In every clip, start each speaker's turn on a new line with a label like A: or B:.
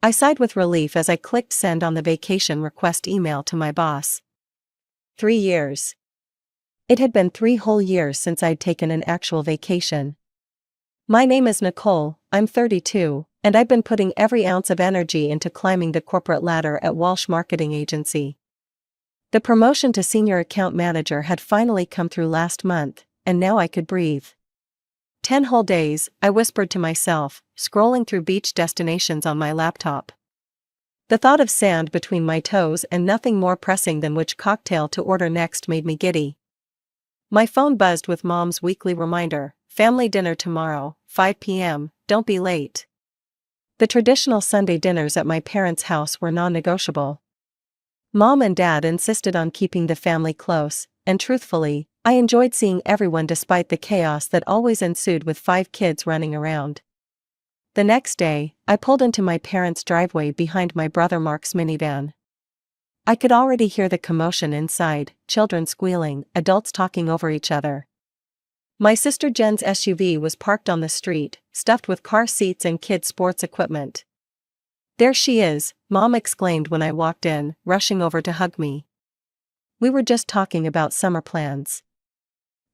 A: I sighed with relief as I clicked send on the vacation request email to my boss. 3 years. It had been 3 whole years since I'd taken an actual vacation. My name is Nicole, I'm 32, and I've been putting every ounce of energy into climbing the corporate ladder at Walsh Marketing Agency. The promotion to senior account manager had finally come through last month, and now I could breathe. 10 whole days, I whispered to myself, scrolling through beach destinations on my laptop. The thought of sand between my toes and nothing more pressing than which cocktail to order next made me giddy. My phone buzzed with Mom's weekly reminder, family dinner tomorrow, 5 p.m., don't be late. The traditional Sunday dinners at my parents' house were non-negotiable. Mom and Dad insisted on keeping the family close, and truthfully, I enjoyed seeing everyone despite the chaos that always ensued with 5 kids running around. The next day, I pulled into my parents' driveway behind my brother Mark's minivan. I could already hear the commotion inside, children squealing, adults talking over each other. My sister Jen's SUV was parked on the street, stuffed with car seats and kids' sports equipment. There she is, Mom exclaimed when I walked in, rushing over to hug me. We were just talking about summer plans.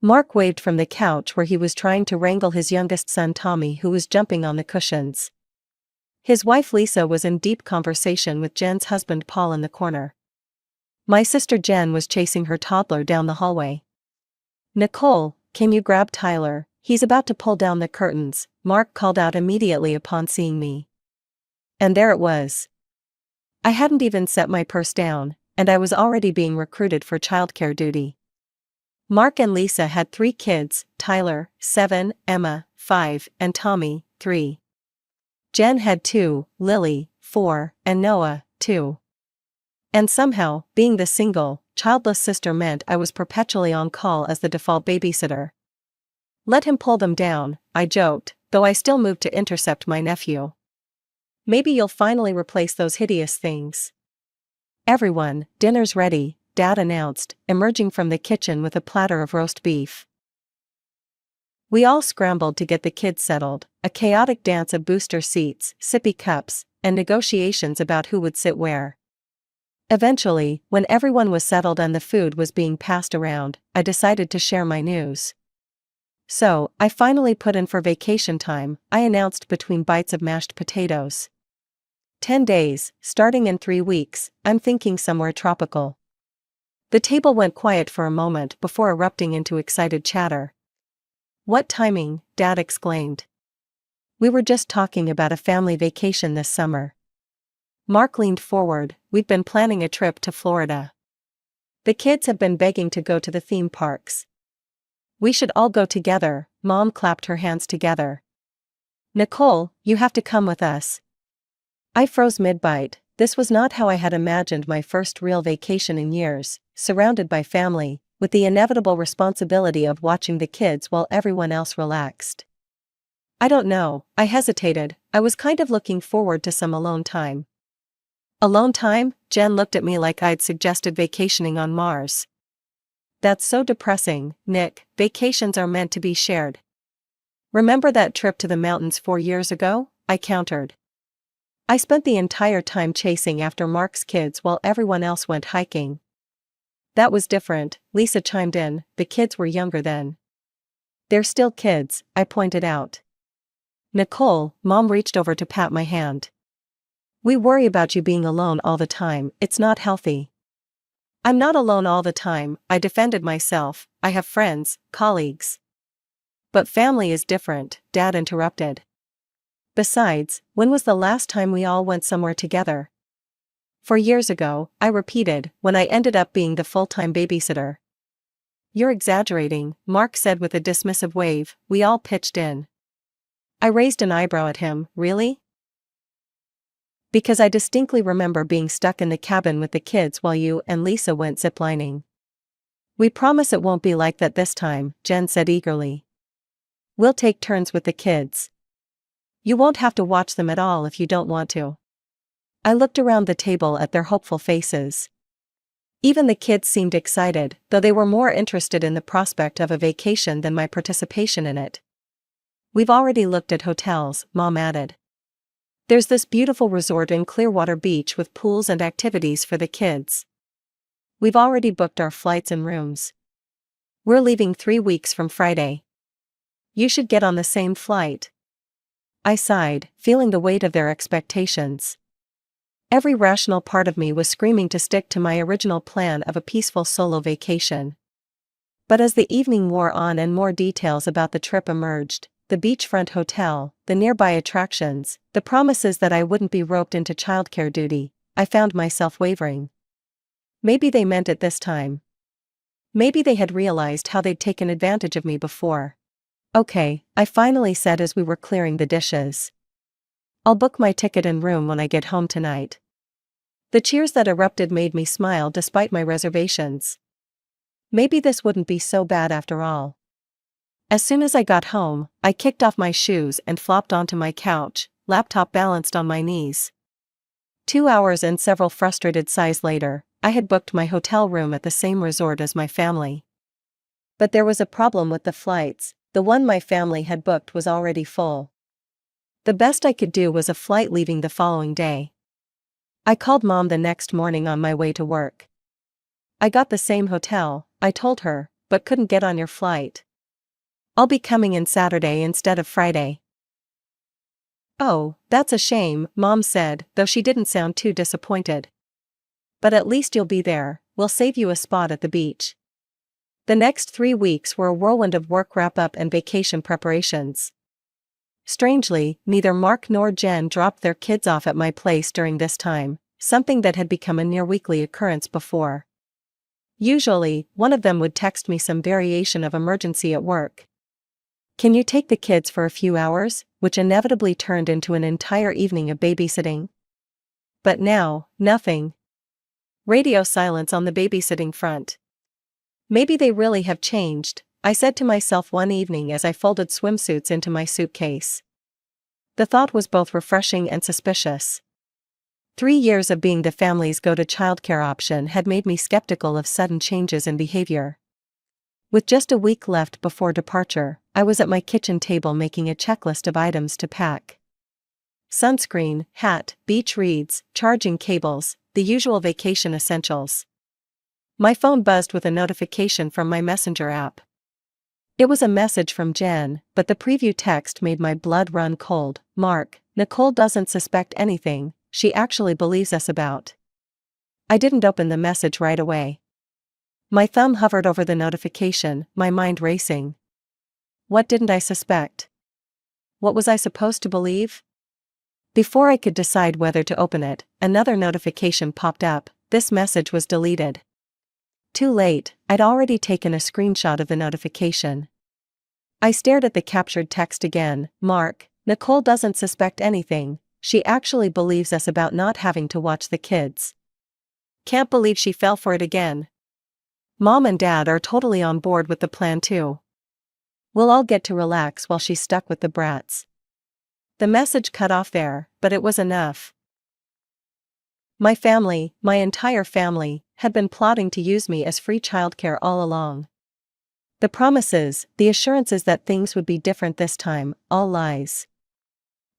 A: Mark waved from the couch where he was trying to wrangle his youngest son Tommy, who was jumping on the cushions. His wife Lisa was in deep conversation with Jen's husband Paul in the corner. My sister Jen was chasing her toddler down the hallway. Nicole, can you grab Tyler? He's about to pull down the curtains, Mark called out immediately upon seeing me. And there it was. I hadn't even set my purse down, and I was already being recruited for childcare duty. Mark and Lisa had 3 kids, Tyler, 7, Emma, 5, and Tommy, 3. Jen had 2, Lily, 4, and Noah, 2. And somehow, being the single, childless sister meant I was perpetually on call as the default babysitter. Let him pull them down, I joked, though I still moved to intercept my nephew. Maybe you'll finally replace those hideous things. Everyone, dinner's ready, Dad announced, emerging from the kitchen with a platter of roast beef. We all scrambled to get the kids settled, a chaotic dance of booster seats, sippy cups, and negotiations about who would sit where. Eventually, when everyone was settled and the food was being passed around, I decided to share my news. So, I finally put in for vacation time, I announced between bites of mashed potatoes. 10 days, starting in 3 weeks, I'm thinking somewhere tropical. The table went quiet for a moment before erupting into excited chatter. What timing, Dad exclaimed. We were just talking about a family vacation this summer. Mark leaned forward, we've been planning a trip to Florida. The kids have been begging to go to the theme parks. We should all go together, Mom clapped her hands together. Nicole, you have to come with us. I froze mid-bite. This was not how I had imagined my first real vacation in years, surrounded by family, with the inevitable responsibility of watching the kids while everyone else relaxed. I don't know, I hesitated, I was kind of looking forward to some alone time. Alone time? Jen looked at me like I'd suggested vacationing on Mars. That's so depressing, Nick, vacations are meant to be shared. Remember that trip to the mountains 4 years ago? I countered. I spent the entire time chasing after Mark's kids while everyone else went hiking. That was different, Lisa chimed in, the kids were younger then. They're still kids, I pointed out. Nicole, Mom reached over to pat my hand. We worry about you being alone all the time, it's not healthy. I'm not alone all the time, I defended myself, I have friends, colleagues. But family is different, Dad interrupted. Besides, when was the last time we all went somewhere together? 4 years ago, I repeated, when I ended up being the full-time babysitter. You're exaggerating, Mark said with a dismissive wave, we all pitched in. I raised an eyebrow at him, really? Because I distinctly remember being stuck in the cabin with the kids while you and Lisa went ziplining. We promise it won't be like that this time, Jen said eagerly. We'll take turns with the kids. You won't have to watch them at all if you don't want to. I looked around the table at their hopeful faces. Even the kids seemed excited, though they were more interested in the prospect of a vacation than my participation in it. We've already looked at hotels, Mom added. There's this beautiful resort in Clearwater Beach with pools and activities for the kids. We've already booked our flights and rooms. We're leaving 3 weeks from Friday. You should get on the same flight. I sighed, feeling the weight of their expectations. Every rational part of me was screaming to stick to my original plan of a peaceful solo vacation. But as the evening wore on and more details about the trip emerged, the beachfront hotel, the nearby attractions, the promises that I wouldn't be roped into childcare duty, I found myself wavering. Maybe they meant it this time. Maybe they had realized how they'd taken advantage of me before. Okay, I finally said as we were clearing the dishes. I'll book my ticket and room when I get home tonight. The cheers that erupted made me smile despite my reservations. Maybe this wouldn't be so bad after all. As soon as I got home, I kicked off my shoes and flopped onto my couch, laptop balanced on my knees. 2 hours and several frustrated sighs later, I had booked my hotel room at the same resort as my family. But there was a problem with the flights. The one my family had booked was already full. The best I could do was a flight leaving the following day. I called Mom the next morning on my way to work. I got the same hotel, I told her, but couldn't get on your flight. I'll be coming in Saturday instead of Friday. Oh, that's a shame, Mom said, though she didn't sound too disappointed. But at least you'll be there, we'll save you a spot at the beach. The next 3 weeks were a whirlwind of work wrap-up and vacation preparations. Strangely, neither Mark nor Jen dropped their kids off at my place during this time, something that had become a near-weekly occurrence before. Usually, one of them would text me some variation of emergency at work. Can you take the kids for a few hours, which inevitably turned into an entire evening of babysitting? But now, nothing. Radio silence on the babysitting front. Maybe they really have changed, I said to myself one evening as I folded swimsuits into my suitcase. The thought was both refreshing and suspicious. 3 years of being the family's go-to childcare option had made me skeptical of sudden changes in behavior. With just a week left before departure, I was at my kitchen table making a checklist of items to pack. Sunscreen, hat, beach reeds, charging cables, the usual vacation essentials. My phone buzzed with a notification from my Messenger app. It was a message from Jen, but the preview text made my blood run cold. Mark, Nicole doesn't suspect anything, she actually believes us about. I didn't open the message right away. My thumb hovered over the notification, my mind racing. What didn't I suspect? What was I supposed to believe? Before I could decide whether to open it, another notification popped up. This message was deleted. Too late, I'd already taken a screenshot of the notification. I stared at the captured text again. Mark, Nicole doesn't suspect anything, she actually believes us about not having to watch the kids. Can't believe she fell for it again. Mom and Dad are totally on board with the plan too. We'll all get to relax while she's stuck with the brats. The message cut off there, but it was enough. My family, my entire family, had been plotting to use me as free childcare all along. The promises, the assurances that things would be different this time, all lies.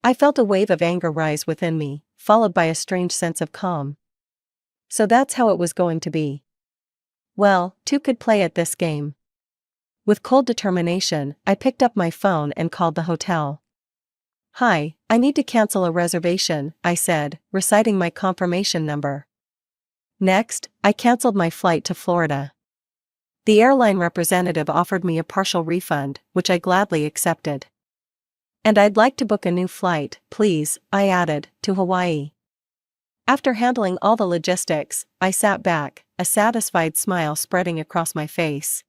A: I felt a wave of anger rise within me, followed by a strange sense of calm. So that's how it was going to be. Well, two could play at this game. With cold determination, I picked up my phone and called the hotel. Hi, I need to cancel a reservation, I said, reciting my confirmation number. Next, I canceled my flight to Florida. The airline representative offered me a partial refund, which I gladly accepted. And I'd like to book a new flight, please, I added, to Hawaii. After handling all the logistics, I sat back, a satisfied smile spreading across my face.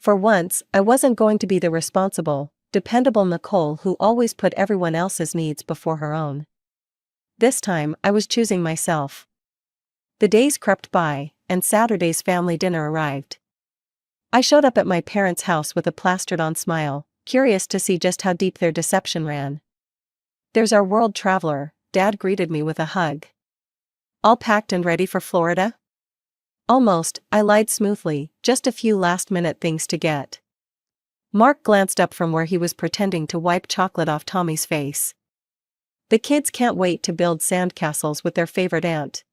A: For once, I wasn't going to be the responsible, dependable Nicole who always put everyone else's needs before her own. This time, I was choosing myself. The days crept by, and Saturday's family dinner arrived. I showed up at my parents' house with a plastered-on smile, curious to see just how deep their deception ran. There's our world traveler, Dad greeted me with a hug. All packed and ready for Florida? Almost, I lied smoothly, just a few last-minute things to get. Mark glanced up from where he was pretending to wipe chocolate off Tommy's face. The kids can't wait to build sandcastles with their favorite aunt.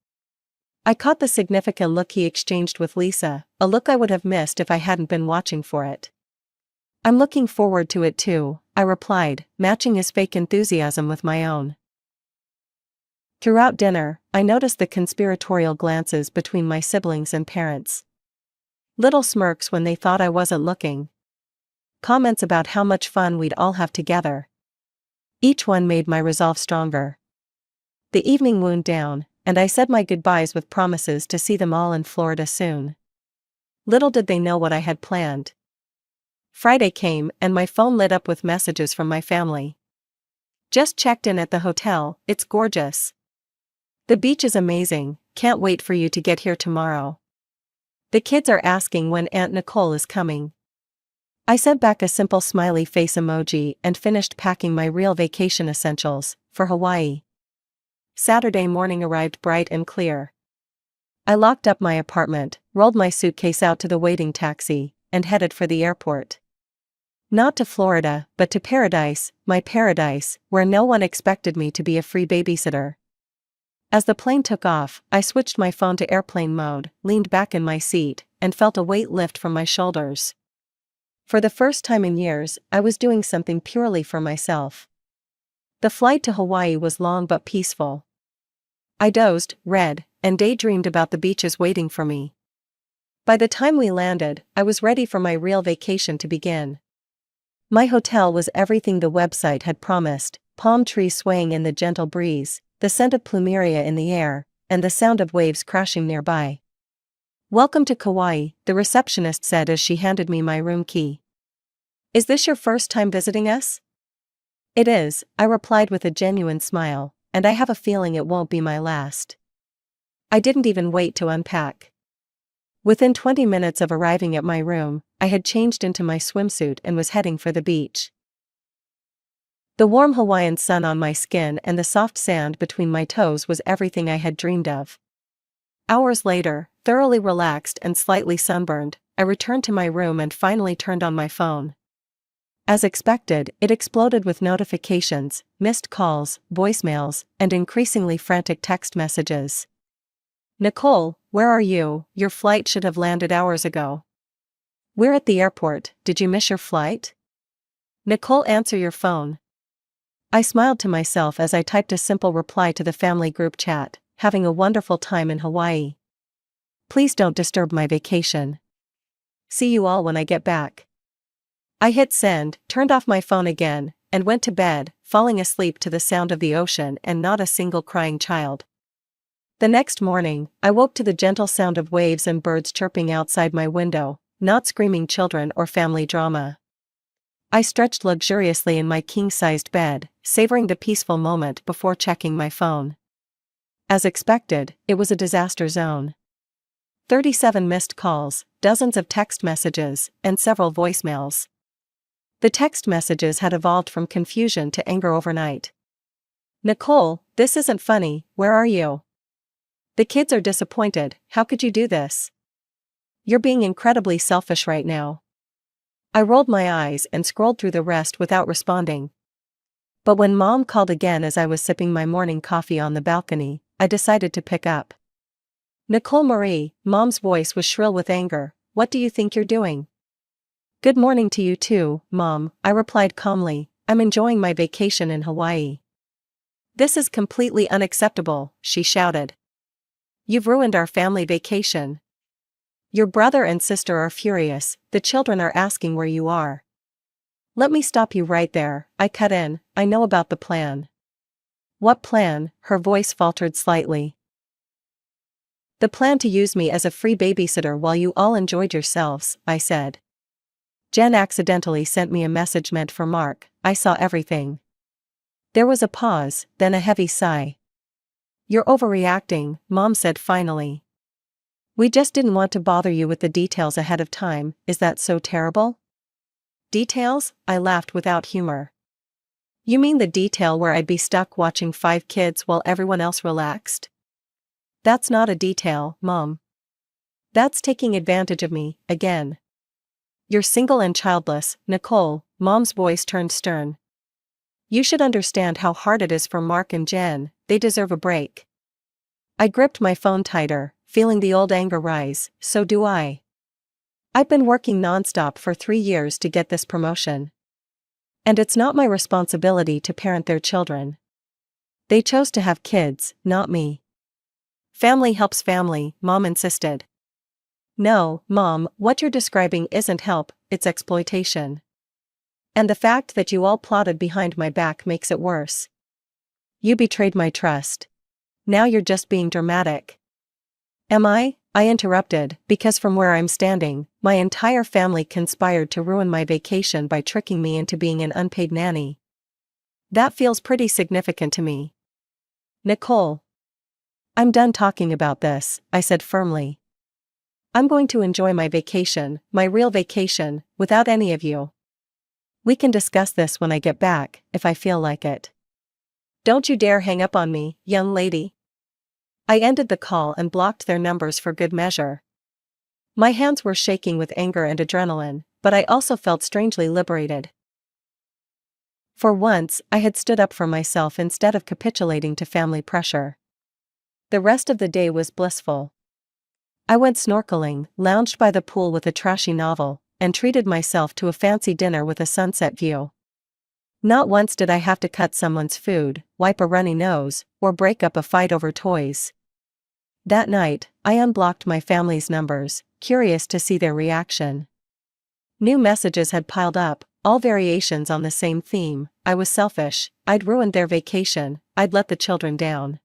A: I caught the significant look he exchanged with Lisa, a look I would have missed if I hadn't been watching for it. I'm looking forward to it too, I replied, matching his fake enthusiasm with my own. Throughout dinner, I noticed the conspiratorial glances between my siblings and parents. Little smirks when they thought I wasn't looking. Comments about how much fun we'd all have together. Each one made my resolve stronger. The evening wound down, and I said my goodbyes with promises to see them all in Florida soon. Little did they know what I had planned. Friday came and my phone lit up with messages from my family. Just checked in at the hotel, it's gorgeous. The beach is amazing, can't wait for you to get here tomorrow. The kids are asking when Aunt Nicole is coming. I sent back a simple smiley face emoji and finished packing my real vacation essentials for Hawaii. Saturday morning arrived bright and clear. I locked up my apartment, rolled my suitcase out to the waiting taxi, and headed for the airport. Not to Florida, but to paradise, my paradise, where no one expected me to be a free babysitter. As the plane took off, I switched my phone to airplane mode, leaned back in my seat, and felt a weight lift from my shoulders. For the first time in years, I was doing something purely for myself. The flight to Hawaii was long but peaceful. I dozed, read, and daydreamed about the beaches waiting for me. By the time we landed, I was ready for my real vacation to begin. My hotel was everything the website had promised: palm trees swaying in the gentle breeze, the scent of plumeria in the air, and the sound of waves crashing nearby. "Welcome to Kauai," the receptionist said as she handed me my room key. "Is this your first time visiting us?" "It is," I replied with a genuine smile, "and I have a feeling it won't be my last." I didn't even wait to unpack. Within 20 minutes of arriving at my room, I had changed into my swimsuit and was heading for the beach. The warm Hawaiian sun on my skin and the soft sand between my toes was everything I had dreamed of. Hours later, thoroughly relaxed and slightly sunburned, I returned to my room and finally turned on my phone. As expected, it exploded with notifications, missed calls, voicemails, and increasingly frantic text messages. "Nicole, where are you? Your flight should have landed hours ago." "We're at the airport, did you miss your flight?" "Nicole, answer your phone." I smiled to myself as I typed a simple reply to the family group chat: "Having a wonderful time in Hawaii. Please don't disturb my vacation. See you all when I get back." I hit send, turned off my phone again, and went to bed, falling asleep to the sound of the ocean and not a single crying child. The next morning, I woke to the gentle sound of waves and birds chirping outside my window, not screaming children or family drama. I stretched luxuriously in my king-sized bed, savoring the peaceful moment before checking my phone. As expected, it was a disaster zone. 37 missed calls, dozens of text messages, and several voicemails. The text messages had evolved from confusion to anger overnight. "Nicole, this isn't funny, where are you? The kids are disappointed, how could you do this? You're being incredibly selfish right now." I rolled my eyes and scrolled through the rest without responding. But when Mom called again as I was sipping my morning coffee on the balcony, I decided to pick up. "Nicole Marie," Mom's voice was shrill with anger, "what do you think you're doing?" "Good morning to you too, Mom," I replied calmly, "I'm enjoying my vacation in Hawaii." "This is completely unacceptable," she shouted. "You've ruined our family vacation. Your brother and sister are furious, the children are asking where you are." "Let me stop you right there," I cut in, "I know about the plan." "What plan?" Her voice faltered slightly. "The plan to use me as a free babysitter while you all enjoyed yourselves," I said. "Jen accidentally sent me a message meant for Mark, I saw everything." There was a pause, then a heavy sigh. "You're overreacting," Mom said finally. "We just didn't want to bother you with the details ahead of time, is that so terrible?" "Details?" I laughed without humor. "You mean the detail where I'd be stuck watching 5 kids while everyone else relaxed?" "That's not a detail, Mom. That's taking advantage of me, again." "You're single and childless, Nicole," Mom's voice turned stern. You should understand how hard it is for Mark and Jen, they deserve a break. I gripped my phone tighter, feeling the old anger rise. So do I. I've been working nonstop for 3 years to get this promotion. And it's not my responsibility to parent their children. They chose to have kids, not me. Family helps family, Mom insisted. No, Mom, what you're describing isn't help, it's exploitation. And the fact that you all plotted behind my back makes it worse. You betrayed my trust. Now you're just being dramatic. Am I? I interrupted, because from where I'm standing, my entire family conspired to ruin my vacation by tricking me into being an unpaid nanny. That feels pretty significant to me. Nicole. I'm done talking about this, I said firmly. I'm going to enjoy my vacation, my real vacation, without any of you. We can discuss this when I get back, if I feel like it. Don't you dare hang up on me, young lady. I ended the call and blocked their numbers for good measure. My hands were shaking with anger and adrenaline, but I also felt strangely liberated. For once, I had stood up for myself instead of capitulating to family pressure. The rest of the day was blissful. I went snorkeling, lounged by the pool with a trashy novel, and treated myself to a fancy dinner with a sunset view. Not once did I have to cut someone's food, wipe a runny nose, or break up a fight over toys. That night, I unblocked my family's numbers, curious to see their reaction. New messages had piled up, all variations on the same theme. I was selfish, I'd ruined their vacation, I'd let the children down.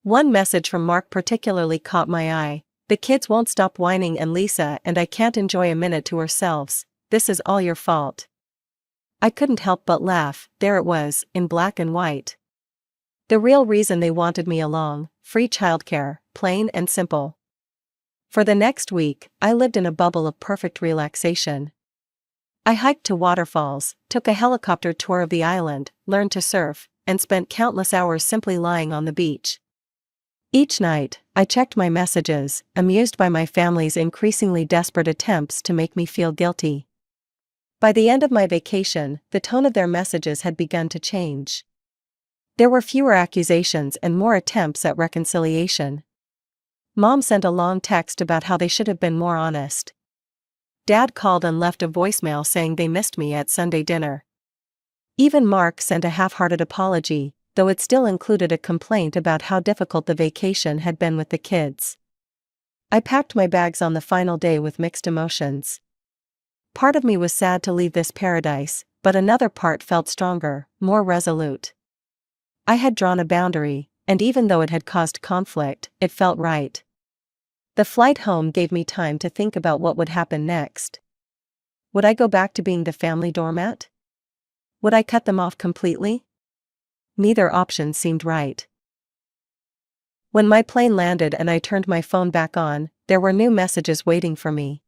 A: One message from Mark particularly caught my eye. The kids won't stop whining and Lisa and I can't enjoy a minute to ourselves. This is all your fault. I couldn't help but laugh. There it was, in black and white. The real reason they wanted me along: free childcare, plain and simple. For the next week, I lived in a bubble of perfect relaxation. I hiked to waterfalls, took a helicopter tour of the island, learned to surf, and spent countless hours simply lying on the beach. Each night, I checked my messages, amused by my family's increasingly desperate attempts to make me feel guilty. By the end of my vacation, the tone of their messages had begun to change. There were fewer accusations and more attempts at reconciliation. Mom sent a long text about how they should have been more honest. Dad called and left a voicemail saying they missed me at Sunday dinner. Even Mark sent a half-hearted apology, though it still included a complaint about how difficult the vacation had been with the kids. I packed my bags on the final day with mixed emotions. Part of me was sad to leave this paradise, but another part felt stronger, more resolute. I had drawn a boundary, and even though it had caused conflict, it felt right. The flight home gave me time to think about what would happen next. Would I go back to being the family doormat? Would I cut them off completely? Neither option seemed right. When my plane landed and I turned my phone back on, there were new messages waiting for me.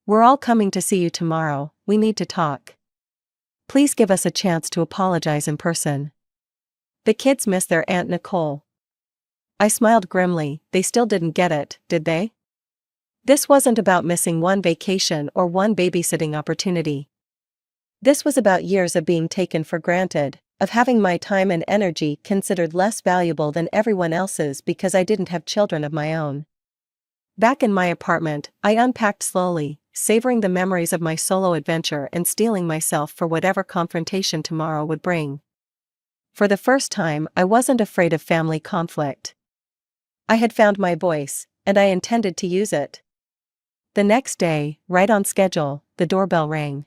A: We're all coming to see you tomorrow, we need to talk. Please give us a chance to apologize in person. The kids miss their Aunt Nicole. I smiled grimly. They still didn't get it, did they? This wasn't about missing one vacation or one babysitting opportunity. This was about years of being taken for granted, of having my time and energy considered less valuable than everyone else's because I didn't have children of my own. Back in my apartment, I unpacked slowly, savoring the memories of my solo adventure and steeling myself for whatever confrontation tomorrow would bring. For the first time, I wasn't afraid of family conflict. I had found my voice, and I intended to use it. The next day, right on schedule, the doorbell rang.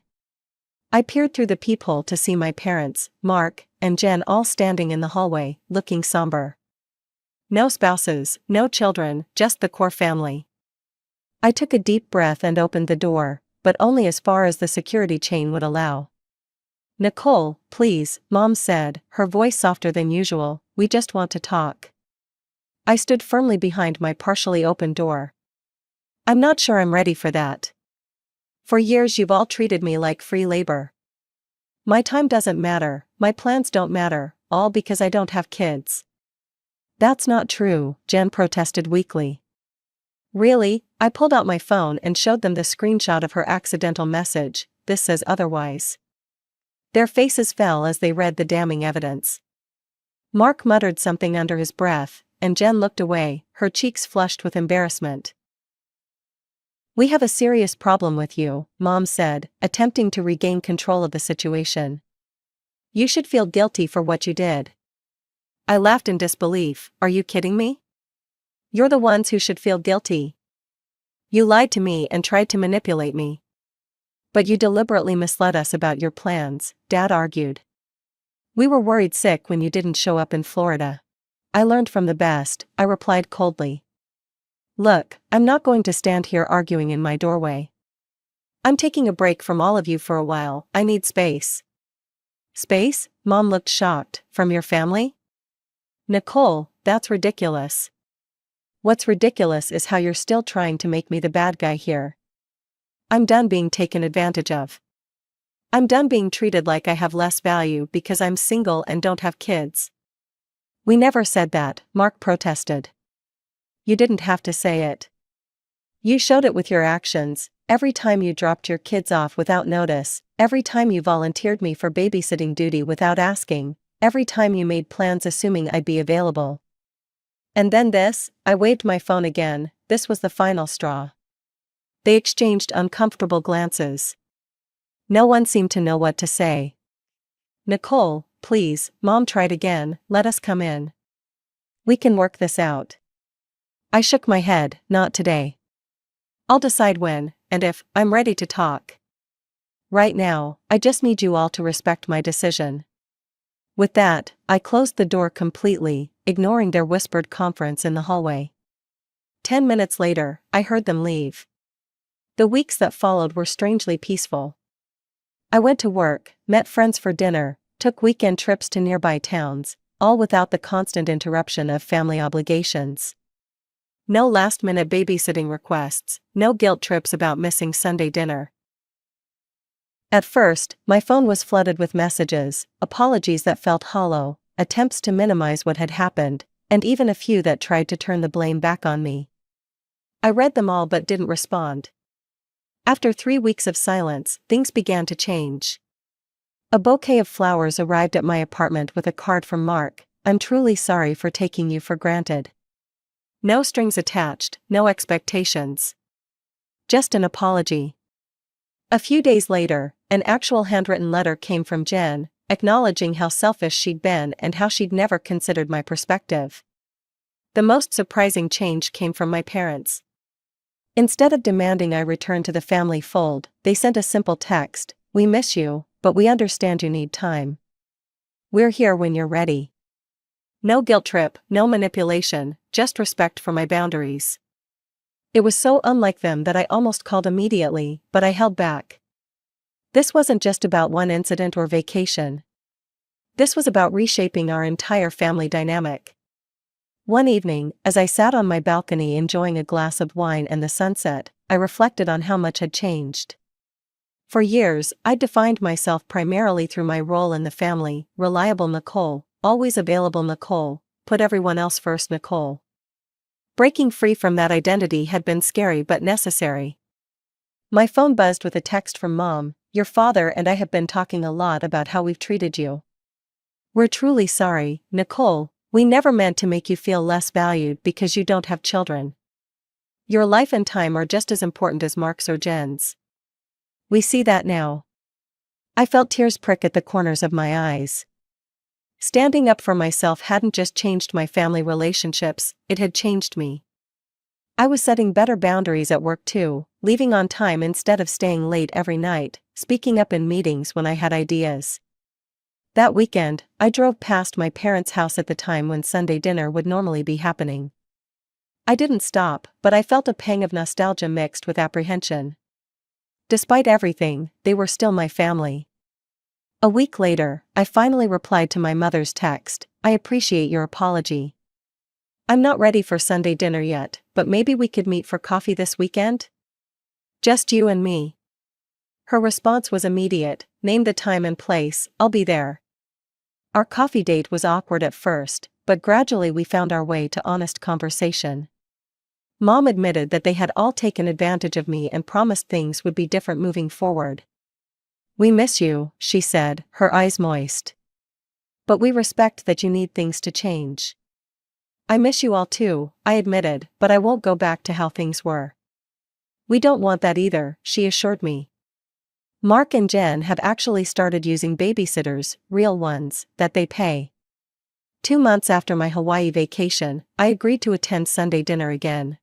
A: I peered through the peephole to see my parents, Mark, and Jen all standing in the hallway, looking somber. No spouses, no children, just the core family. I took a deep breath and opened the door, but only as far as the security chain would allow. Nicole, please, Mom said, her voice softer than usual, we just want to talk. I stood firmly behind my partially open door. I'm not sure I'm ready for that. For years you've all treated me like free labor. My time doesn't matter, my plans don't matter, all because I don't have kids. That's not true, Jen protested weakly. Really? I pulled out my phone and showed them the screenshot of her accidental message. This says otherwise. Their faces fell as they read the damning evidence. Mark muttered something under his breath, and Jen looked away, her cheeks flushed with embarrassment. "We have a serious problem with you," Mom said, attempting to regain control of the situation. "You should feel guilty for what you did." I laughed in disbelief. "Are you kidding me? You're the ones who should feel guilty. You lied to me and tried to manipulate me. But you deliberately misled us about your plans," Dad argued. "We were worried sick when you didn't show up in Florida." "I learned from the best," I replied coldly. "Look, I'm not going to stand here arguing in my doorway. I'm taking a break from all of you for a while. I need space." "Space?" Mom looked shocked. "From your family?" "Nicole, that's ridiculous." "What's ridiculous is how you're still trying to make me the bad guy here. I'm done being taken advantage of. I'm done being treated like I have less value because I'm single and don't have kids." "We never said that," Mark protested. "You didn't have to say it. You showed it with your actions, every time you dropped your kids off without notice, every time you volunteered me for babysitting duty without asking, every time you made plans assuming I'd be available. And then this," I waved my phone again, "this was the final straw." They exchanged uncomfortable glances. No one seemed to know what to say. "Nicole, please," Mom tried again, "let us come in. We can work this out." I shook my head. "Not today. I'll decide when, and if, I'm ready to talk. Right now, I just need you all to respect my decision." With that, I closed the door completely, ignoring their whispered conference in the hallway. 10 minutes later, I heard them leave. The weeks that followed were strangely peaceful. I went to work, met friends for dinner, took weekend trips to nearby towns, all without the constant interruption of family obligations. No last-minute babysitting requests, no guilt trips about missing Sunday dinner. At first, my phone was flooded with messages, apologies that felt hollow, attempts to minimize what had happened, and even a few that tried to turn the blame back on me. I read them all but didn't respond. After 3 weeks of silence, things began to change. A bouquet of flowers arrived at my apartment with a card from Mark. "I'm truly sorry for taking you for granted. No strings attached, no expectations. Just an apology." A few days later, an actual handwritten letter came from Jen, acknowledging how selfish she'd been and how she'd never considered my perspective. The most surprising change came from my parents. Instead of demanding I return to the family fold, they sent a simple text: "We miss you, but we understand you need time. We're here when you're ready." No guilt trip, no manipulation, just respect for my boundaries. It was so unlike them that I almost called immediately, but I held back. This wasn't just about one incident or vacation. This was about reshaping our entire family dynamic. One evening, as I sat on my balcony enjoying a glass of wine and the sunset, I reflected on how much had changed. For years, I'd defined myself primarily through my role in the family: reliable Nicole, always available Nicole, put everyone else first Nicole. Breaking free from that identity had been scary but necessary. My phone buzzed with a text from Mom: "Your father and I have been talking a lot about how we've treated you. We're truly sorry, Nicole. We never meant to make you feel less valued because you don't have children. Your life and time are just as important as Mark's or Jen's. We see that now." I felt tears prick at the corners of my eyes. Standing up for myself hadn't just changed my family relationships, it had changed me. I was setting better boundaries at work too, leaving on time instead of staying late every night, speaking up in meetings when I had ideas. That weekend, I drove past my parents' house at the time when Sunday dinner would normally be happening. I didn't stop, but I felt a pang of nostalgia mixed with apprehension. Despite everything, they were still my family. A week later, I finally replied to my mother's text: "I appreciate your apology. I'm not ready for Sunday dinner yet, but maybe we could meet for coffee this weekend? Just you and me." Her response was immediate: "Name the time and place, I'll be there." Our coffee date was awkward at first, but gradually we found our way to honest conversation. Mom admitted that they had all taken advantage of me and promised things would be different moving forward. We miss you, she said, her eyes moist. But we respect that you need things to change. I miss you all too, I admitted, but I won't go back to how things were. We don't want that either, she assured me. Mark and Jen have actually started using babysitters, real ones, that they pay. 2 months after my Hawaii vacation, I agreed to attend Sunday dinner again.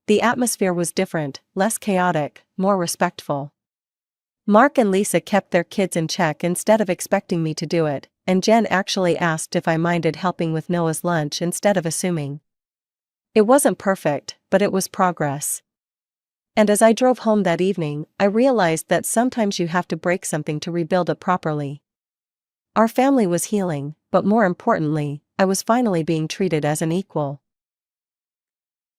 A: The atmosphere was different, less chaotic, more respectful. Mark and Lisa kept their kids in check instead of expecting me to do it, and Jen actually asked if I minded helping with Noah's lunch instead of assuming. It wasn't perfect, but it was progress. And as I drove home that evening, I realized that sometimes you have to break something to rebuild it properly. Our family was healing, but more importantly, I was finally being treated as an equal.